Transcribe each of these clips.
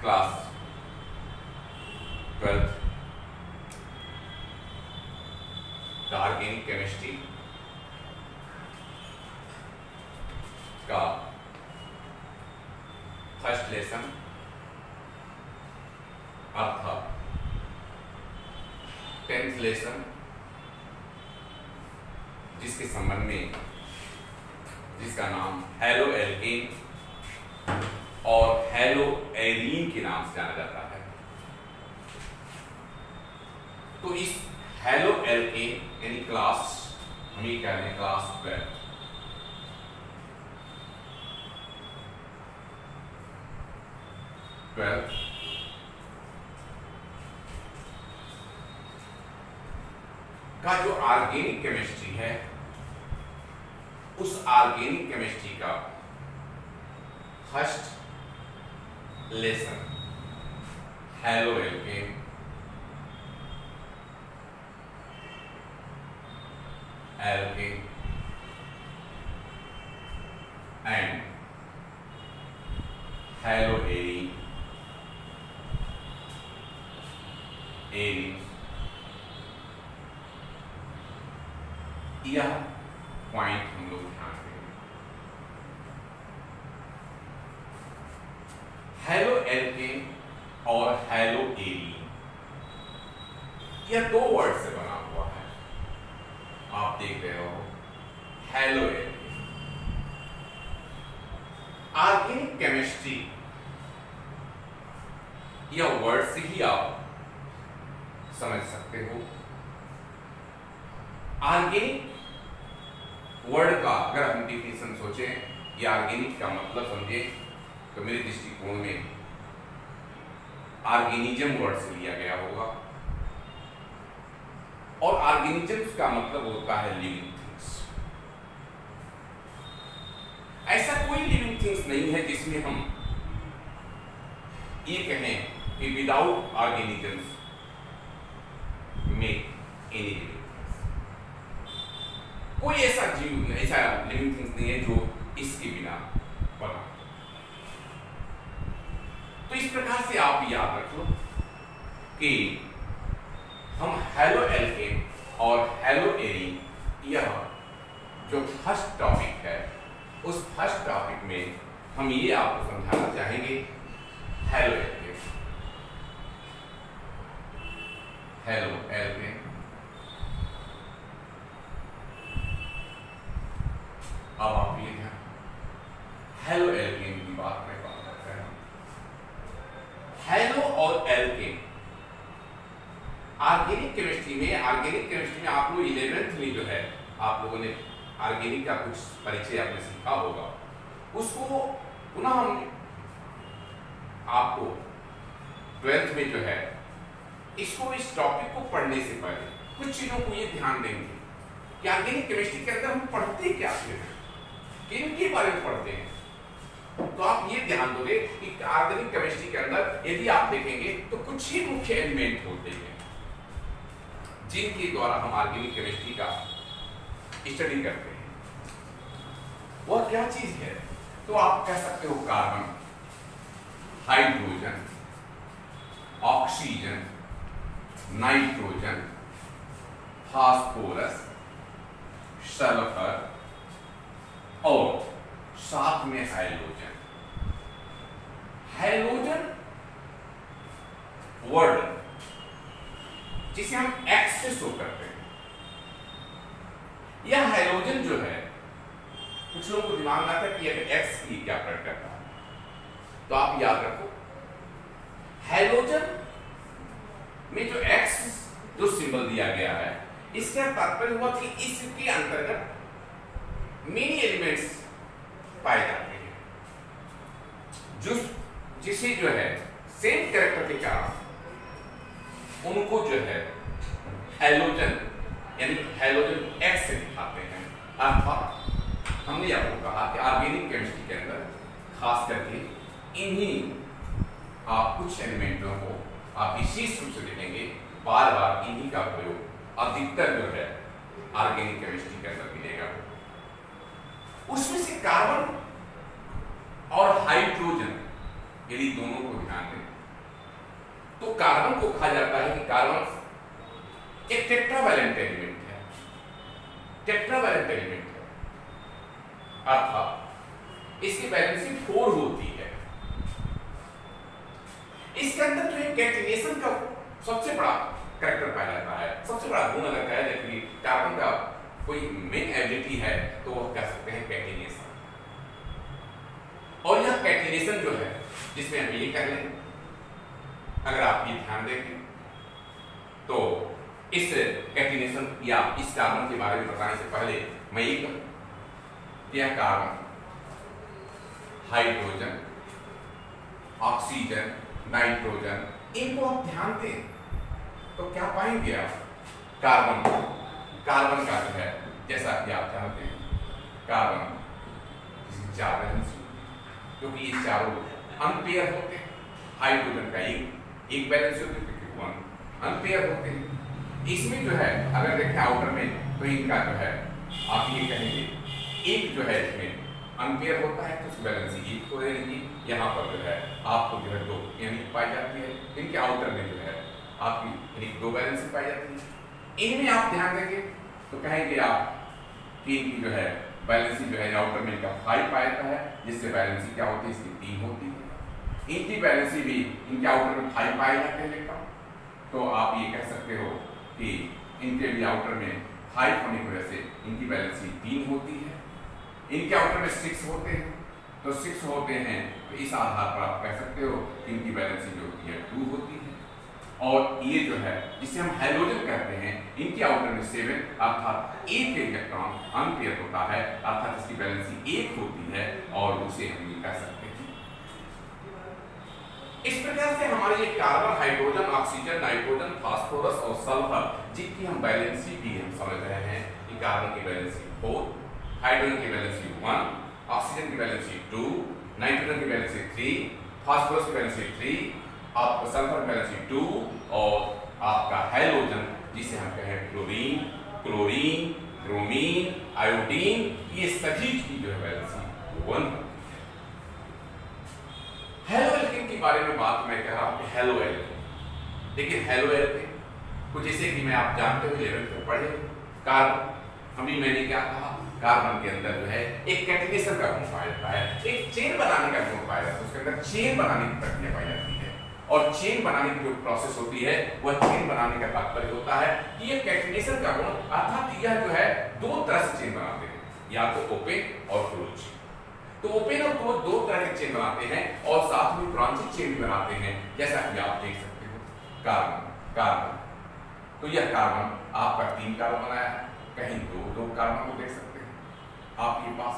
Class 12th का organic chemistry का first lesson अर्थात 10th लेसन, जिसके संबंध में जिसका नाम हैलो एल्केन और हैलो एरीन के नाम से जाना जाता है। तो इस हैलो एल्केन यानी क्लास, हम ये कह रहे हैं क्लास 12 का जो ऑर्गेनिक केमिस्ट्री है, उस ऑर्गेनिक केमिस्ट्री का first lesson hello alkene alkene and hello arene arene, यह पॉइंट हम लोग ध्यान देंगे। हैलो एल्केन और हैलो एरीन यह दो वर्ड से बना हुआ है, आप देख रहे हो हैलो एल्केन। ऑर्गेनिक केमिस्ट्री यह वर्ड से ही आप समझ सकते हो। ऑर्गेनिक वर्ड का अगर हम डिफिनेशन सोचें या ऑर्गेनिक का मतलब समझें तो मेरे दृष्टिकोण में ऑर्गेनिज्म वर्ड से लिया गया होगा, और ऑर्गेनिज्म का मतलब होता है लिविंग थिंग्स। ऐसा कोई लिविंग थिंग्स नहीं है जिसमें हम ये कहें कि विदाउट ऑर्गेनिजम्स में एनी लिविंग, कोई ऐसा जीव, ऐसा लिविंग थिंग्स नहीं है जो इसके बिना बना। तो इस प्रकार से आप याद रख लो कि हम हैलो एल्केन और हैलो एरीन, यह जो फर्स्ट टॉपिक है, उस फर्स्ट टॉपिक में हम ये आपको समझाना चाहेंगे हैलो एल्केन, हैलो एल्केन। अब आप ये ध्यान, हैलो एल्केन की बात में बात करते हैं। हैलो और एल्केन ऑर्गेनिक केमिस्ट्री में आप लोग 11th में जो है आप लोगों ने ऑर्गेनिक का कुछ परिचय आपने सीखा होगा, उसको पुनः हम आपको 12th में जो है इसको, इस टॉपिक को पढ़ने से पहले कुछ चीजों को ये ध्यान देंगे कि ऑर्गेनिक केमिस्ट्री के अंदर हम पढ़ते क्या हैं, किनके बारे में पढ़ते हैं। तो आप ये ध्यान दोगे कि ऑर्गेनिक केमिस्ट्री के अंदर यदि आप देखेंगे तो कुछ ही मुख्य एलिमेंट होते हैं जिनके द्वारा हम ऑर्गेनिक केमिस्ट्री का स्टडी करते हैं। वह क्या चीज है? तो आप कह सकते हो carbon, hydrogen, oxygen, nitrogen, phosphorus, sulphur और साथ में हाइड्रोजन। हाइड्रोजन वर्ड जिसे हम एक्स से शो करते हैं, यह हाइड्रोजन जो है कुछ लोगों को दिमाग में आता है कि एक्स की क्या प्रकट करता है। तो आप याद रखो हाइड्रोजन में जो एक्स जो सिंबल दिया गया है, इसका तात्पर्य हुआ कि इसके अंतर्गत मेनी एलिमेंट्स पाए जाते हैं जिसे जो है सेम कैरेक्टर के कारण उनको जो है हैलोजन यानी हैलोजन एक्स से दिखाते हैं। अर्थात हमने आपको कहा कि ऑर्गेनिक केमिस्ट्री के अंदर खास करके इन्हीं आप कुछ एलिमेंटों को आप विशेष रूप से देखेंगे, बार बार इन्हीं का प्रयोग अधिकतर जो है ऑर्गेनिक केमिस्ट्री के अंदर मिलेगा। उसमें से कार्बन और हाइड्रोजन यदि दोनों को ध्यान दें तो कार्बन को कहा जाता है कि कार्बन एक टेट्रावैलेंट एलिमेंट है, टेट्रावैलेंट एलिमेंट है, अर्थात इसकी वैलेंसी 4 होती है। इसके अंदर जो है कैटिनेशन का सबसे बड़ा कैरेक्टर पाया जाता है, सबसे बड़ा गुण अगर कहा जाए कि कार्बन का कोई मेन एबिलिटी है तो वह कह सकते हैं कैटिनेशन। और यह कैटिनेशन जो है जिसमें हम ये कह लें, अगर आप ये ध्यान देंगे तो इस कैटिनेशन या इस कार्बन के बारे में बताने से पहले मैं ये कहूं, यह कार्बन, हाइड्रोजन, ऑक्सीजन, नाइट्रोजन, इनको आप ध्यान दें तो क्या पाएंगे आप, कार्बन का जो है जैसा कि आप जानते हैं कार्बन किसी 4 वैलेंसी, क्योंकि ये चारों अनपेयर होते हैं। हाइड्रोजन का एक वैलेंसी होती है, 1 अनपेयर होते हैं। इसमें जो है अगर देखें आउटर में तो इनका जो है आप ये कहेंगे एक जो है इसमें अनपेयर होता है तो उसकी वैलेंसी 1 हो जाएगी। यहाँ पर जो है आपको जो है 2 यानी पाई जाती है। इनके आउटर में जो है आपकी 2 वैलेंसी पाई जाती है। इनमें आप ध्यान देंगे तो कहेंगे आप कि इनकी जो है वैलेंसी जो है आउटर में इनका 5 पाया जाता है, जिससे वैलेंसी क्या होती है, इसकी 3 होती है। इनकी वैलेंसी भी इनके आउटर में 5 पाए जाते हैं इलेक्ट्रॉन, तो आप ये कह सकते हो कि इनके भी आउटर में 5 होने की वजह से इनकी वैलेंसी 3 होती है। इनके आउटर में 6 होते हैं, तो 6 होते हैं तो इस आधार पर आप कह सकते हो कि इनकी वैलेंसी जो होती है 2 होती है। और ये जो है जिसे हम हैलोजन कहते हैं, इनके आउटर में 7 अर्थात एक इलेक्ट्रॉन अनपेयर होता है, अर्थात इसकी वैलेंसी 1 होती है और उसे हम ये कह सकते हैं। इस प्रकार से हमारे ये carbon, hydrogen, oxygen, nitrogen, phosphorus और सल्फर जिनकी हम वैलेंसी भी हम समझ रहे हैं कि कार्बन की वैलेंसी 4, हाइड्रोजन की वैलेंसी 1, ऑक्सीजन की वैलेंसी 2, नाइट्रोजन की वैलेंसी 3, फास्फोरस की वैलेंसी 3, आपका सल्फर की वैलेंसी 2 और आपका हैलोजन जिसे हम कहें क्लोरीन, क्लोरीन, ब्रोमीन, आयोडीन, ये सभी की जो है वैलेंसी 1। हेलो एल्केन के बारे में बात मैं कह रहा हूं कि हेलो एल्केन, लेकिन हेलो एल्केन कुछ जैसे कि मैं आप जानते हो 11th में पढ़े कार्बन, अभी मैंने क्या कहा, कार्बन के अंदर जो है एक कैटिनेशन का गुण पाया जाता है, एक चेन बनाने का गुण पाया जाता है, उसके अंदर चेन बनाने की प्रक्रिया पाई जाती है। और चेन बनाने की जो प्रोसेस होती है वह चेन बनाने का तात्पर्य होता है कि ये कैटिनेशन का गुण, अर्थात यह जो है 2 तरह से चेन बनाते हैं, या तो ओपेन और क्लोज। तो ओपेन और क्लोज 2 तरह के चेन बनाते हैं और साथ में ब्रांचिंग चेन भी बनाते हैं, जैसा कि आप देख सकते हो कार्बन। तो यह कार्बन आपका 3 कार्बन बनाया है, कहीं 2 कार्बन को देख सकते हैं आप, ये पास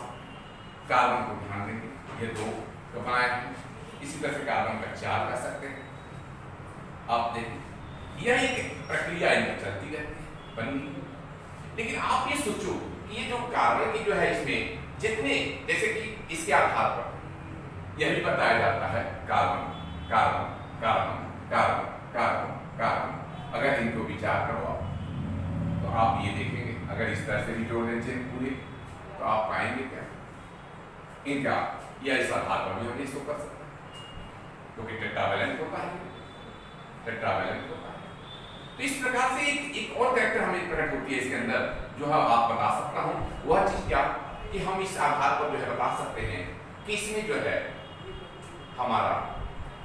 कार्बन को ध्यान देंगे ये 2 को बनाया है। इसी तरह से कार्बन का 4 कर सकते हैं आप देखें, यह एक प्रक्रिया इनमें चलती रहती है बननी। लेकिन आप ये सोचो कि ये जो कार्बन की जो है इसमें जितने, जैसे कि इसके आधार पर यह भी बताया जाता है carbon carbon carbon carbon carbon carbon, अगर इनको विचार करो आप तो आप ये देखेंगे, अगर इस तरह से भी जोड़ दें चेन पूरी तो आप पाएंगे क्या, इनका या इस आधार पर भी हम इसको कर सकते हैं क्योंकि टेट्रावैलेंट होता है, टेट्रावैलेंट होता है। तो इस प्रकार से एक और कैरेक्टर हमें प्रकट होती है इसके अंदर, जो है आप बता सकता हूं वह चीज क्या कि हम इस आधार पर जो है बता सकते हैं कि इसमें जो है हमारा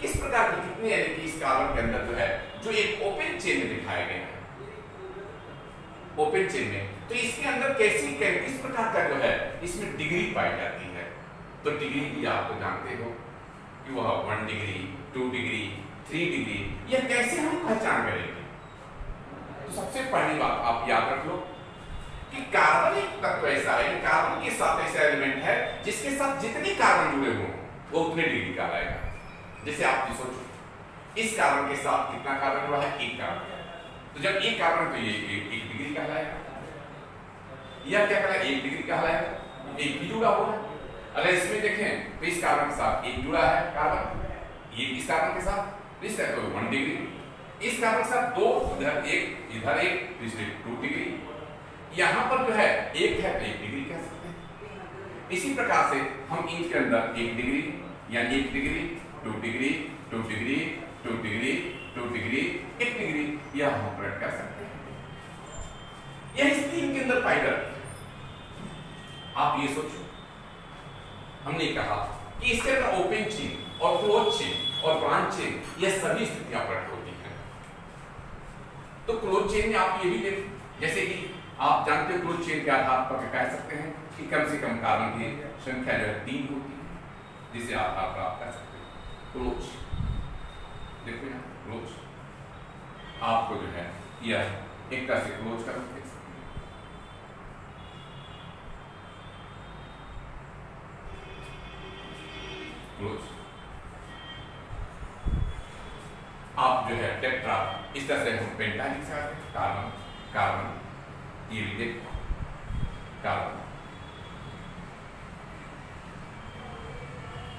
किस प्रकार की कितने यानी कि इस कार्बन के अंदर जो है जो एक ओपन चेन में दिखाया गया है, ओपन चेन में, तो इसके अंदर कैसी किस प्रकार का जो है इसमें डिग्री पाई जाती है। तो डिग्री भी आप तो जानते हो कि वह 1 डिग्री, 2 डिग्री, 3 डिग्री, यह कैसे हम पहचान करेंगे। तो सबसे पहली बात आप याद रख लो कि कार्बन एक तत्व ऐसा है, कार्बन के साथ ऐसा एलिमेंट है जिसके साथ जितने कार्बन जुड़े हों वो उतने डिग्री कहलाएगा। जैसे आप सोचो इस कार्बन के साथ कितना कार्बन जुड़ा है, 1 कार्बन, तो जब 1 कार्बन तो ये 1 डिग्री कहलाएगा। यह क्या कहलाएगा, 1 डिग्री कहलाएगा, 1 भी जुड़ा हुआ है। अगर इसमें देखें तो इस कार्बन के साथ 1 जुड़ा है कार्बन, ये इस कार्बन के साथ इस तरह तो 1 डिग्री, इस कार्बन के साथ 2 इधर 1 इधर 1 इसलिए 2 डिग्री, यहाँ पर जो है 1 है तो 1 डिग्री कह सकते हैं। इसी प्रकार से हम इनके अंदर 1 डिग्री या 1 degree 2 degree 2 degree 2 degree 2 degree 1 degree, यह हम ऑपरेट कर सकते हैं। यह इस तीन के अंदर पाई जाती है। आप ये सोचो, हमने कहा कि इसके अंदर ओपन चेन और क्लोज चेन और ब्रांच चेन, यह सभी स्थितियां ऑपरेट होती हैं। तो क्लोज चेन में आप ये भी देख, जैसे कि आप जानते हो क्लोज चेन के आधार पर कह सकते हैं कि कम से कम कार्बन की संख्या जो है 3 होती है, जिसे आप प्राप्त कर सकते हैं। क्लोज देखो यहाँ क्लोज आपको जो है यह एक तरह से क्लोज कर देख सकते हैं। क्लोज आप जो है टेट्रा, इस तरह से हम पेंटा लिख सकते हैं। कार्बन कार्बन ये भी देखो कार्बन,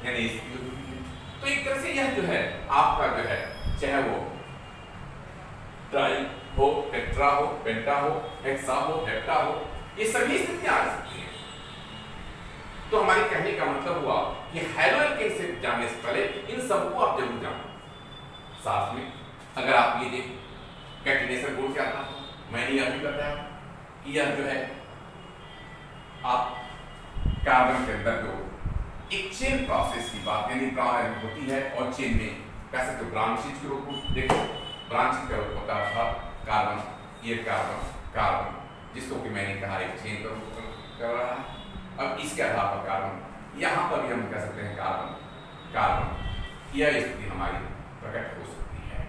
यानी तो एक तरह से यह जो है आपका जो है, चाहे वो ट्राई हो, टेट्रा हो, पेंटा हो, हेक्सा हो, हेप्टा हो, ये सभी स्थितियां आ सकती हैं। तो हमारे कहने का मतलब हुआ कि हैलोएल्केन से जाने से पहले इन सबको आप जरूर जानो। साथ में अगर आप ये देख कैटिनेशन बोल क्या था, मैंने यह भी बताया कि यह जो है आप कार्बन के अंदर जो एक चेन प्रोसेस की बात यानी होती है, और चेन में कह सकते हो ब्रांचेज के रूप में देखो, ब्रांचेज का रूप होता था कार्बन, ये कार्बन कार्बन, जिसको कि मैंने कहा एक चेन का रूप कर रहा है। अब इसके आधार पर कार्बन, यहाँ पर भी हम कह सकते हैं कार्बन कार्बन, यह स्थिति हमारी प्रकट हो सकती है।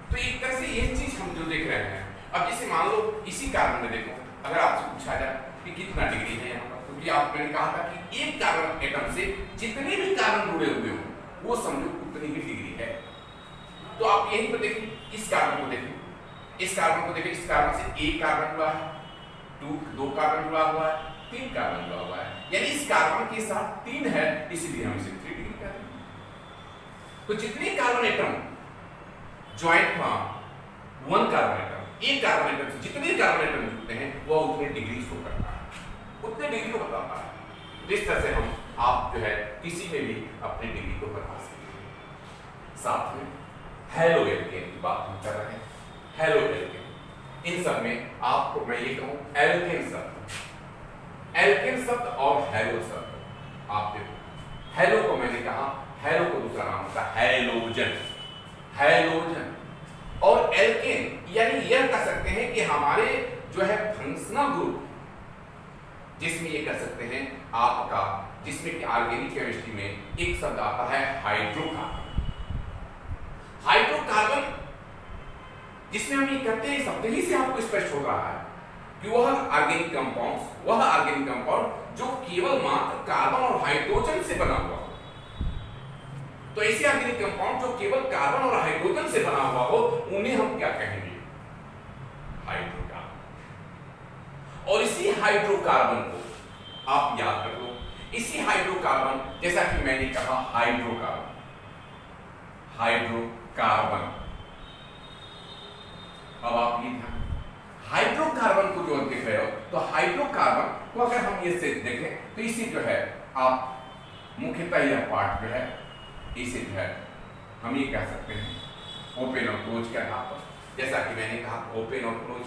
तो एक तरह से ये चीज हम जो देख रहे हैं, अब जैसे मान लो इसी कार्बन में देखो, अगर आपसे पूछा जाए कि कितना डिग्री है यहाँ पर, क्योंकि आपने कहा था कि एक कार्बन एटम से जितने भी कार्बन जुड़े हुए हो वो समझो उतनी ही डिग्री है। तो आप यहीं पर देखिए, इस कार्बन को देखिए, इस कार्बन को देखिए, इस कार्बन से एक कार्बन जुड़ा है, दो कार्बन जुड़ा हुआ है, 3 कार्बन जुड़ा हुआ है, यानी इस कार्बन के साथ 3 है, इसलिए हम इसे 3 डिग्री कहते हैं। तो जितने कार्बन एटम ज्वाइंट हुआ 1 कार्बन एटम, एक कार्बन एटम से जितने कार्बन एटम जुड़ते हैं वह उतने डिग्री शो करता है, उतने डिग्री को बताता है। जिस तरह से हम आप जो है किसी में भी अपनी डिग्री को बता सकते हैं। साथ में हैलोएल्केन की बात हम कर रहे हैं। हैलोएल्केन, इन सब में आपको मैं ये कहूं एल्केन शब्द, एल्केन शब्द और हैलो शब्द आप देखो। हैलो को मैंने कहा, हैलो को दूसरा नाम होता है हैलोजन, हैलोजन। और एल्केन यानी यह कह सकते हैं कि हमारे जो है फंक्शनल ग्रुप, जिसमें ये कह सकते हैं आपका, जिसमें कि ऑर्गेनिक केमिस्ट्री में एक शब्द आता है हाइड्रोकार्बन। हाइड्रोकार्बन जिसमें हम ये कहते हैं, शब्द ही से आपको स्पष्ट हो रहा है कि वह ऑर्गेनिक कंपाउंड्स, वह ऑर्गेनिक कंपाउंड जो केवल मात्र कार्बन और हाइड्रोजन से बना हुआ हो। तो ऐसे ऑर्गेनिक कंपाउंड जो केवल कार्बन और हाइड्रोजन से बना हुआ हो, उन्हें हम क्या कहेंगे? हाइड्रोकार्बन। और इसी हाइड्रोकार्बन को आप याद कर लो, इसी हाइड्रोकार्बन, जैसा कि मैंने कहा हाइड्रोकार्बन, हाइड्रोकार्बन। अब आप ये ध्यान, हाइड्रोकार्बन को जो देख रहे हो, तो हाइड्रोकार्बन को अगर हम ये से देखें तो इसी जो है आप मुख्यतः यह पार्ट जो है, इसे जो है हम ये कह सकते हैं ओपन और क्लोज के आधार पर। जैसा कि मैंने कहा ओपन और क्लोज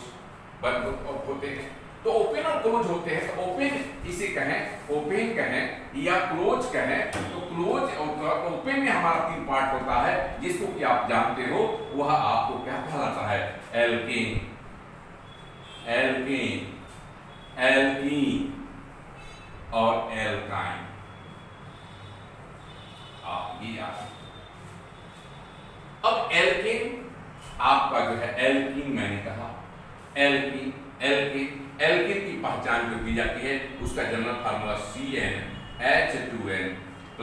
बंद होते हैं, तो ओपन और क्लोज होते हैं, तो ओपन इसे कहें, ओपन कहें या क्लोज कहें, तो क्लोज और ओपन में हमारा 3 पार्ट होता है, जिसको कि आप जानते हो, वह आपको क्या कहलाता है? एल्कीन, एल्कीन, एल्कीन और एल्काइन। आप ये याद, अब एल्केन आपका जो है एल्कीन, मैंने कहा एल्कीन, एल्कीन, एल्कीन की पहचान जो की जाती है, उसका जनरल फार्मूला CnH2n +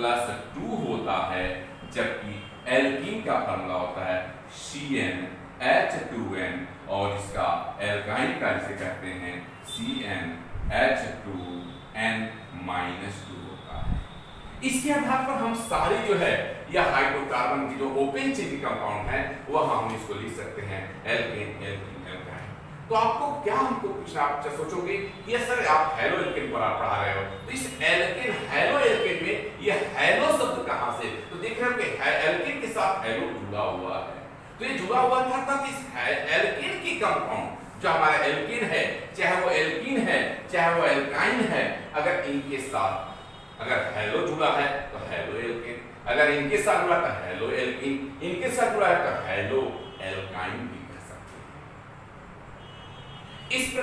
2 होता है, जबकि एल्कीन का फार्मूला होता है CnH2n और इसका एल्काइन का जिसे कहते हैं CnH2n - 2 होता है। इसके आधार पर हम सारे जो है या हाइड्रोकार्बन की जो ओपन चेन कंपाउंड है, वह हम इसको लिख सकते हैं एल्केन, एल्कीन, एल्काइन। तो आपको क्या हमको पूछना, आप सोचोगे कि सर आप हैलो एल्केन पर आप पढ़ा रहे हो, तो इस एल्केन हैलो एल्केन में ये हैलो शब्द कहां से? तो देख रहे हो कि एल्केन के साथ हैलो जुड़ा हुआ है, तो ये जुड़ा हुआ था तब इस एल्केन की कंपाउंड जो हमारा एल्केन है, चाहे वो एल्कीन है चाहे वो एल्काइन है, अगर इनके साथ अगर हैलो जुड़ा है तो हैलो एल्केन, अगर इनके साथ जुड़ा तो हैलो एल्कीन, इनके साथ जुड़ा है तो हैलो एल्काइन भी कह सकते हैं। इस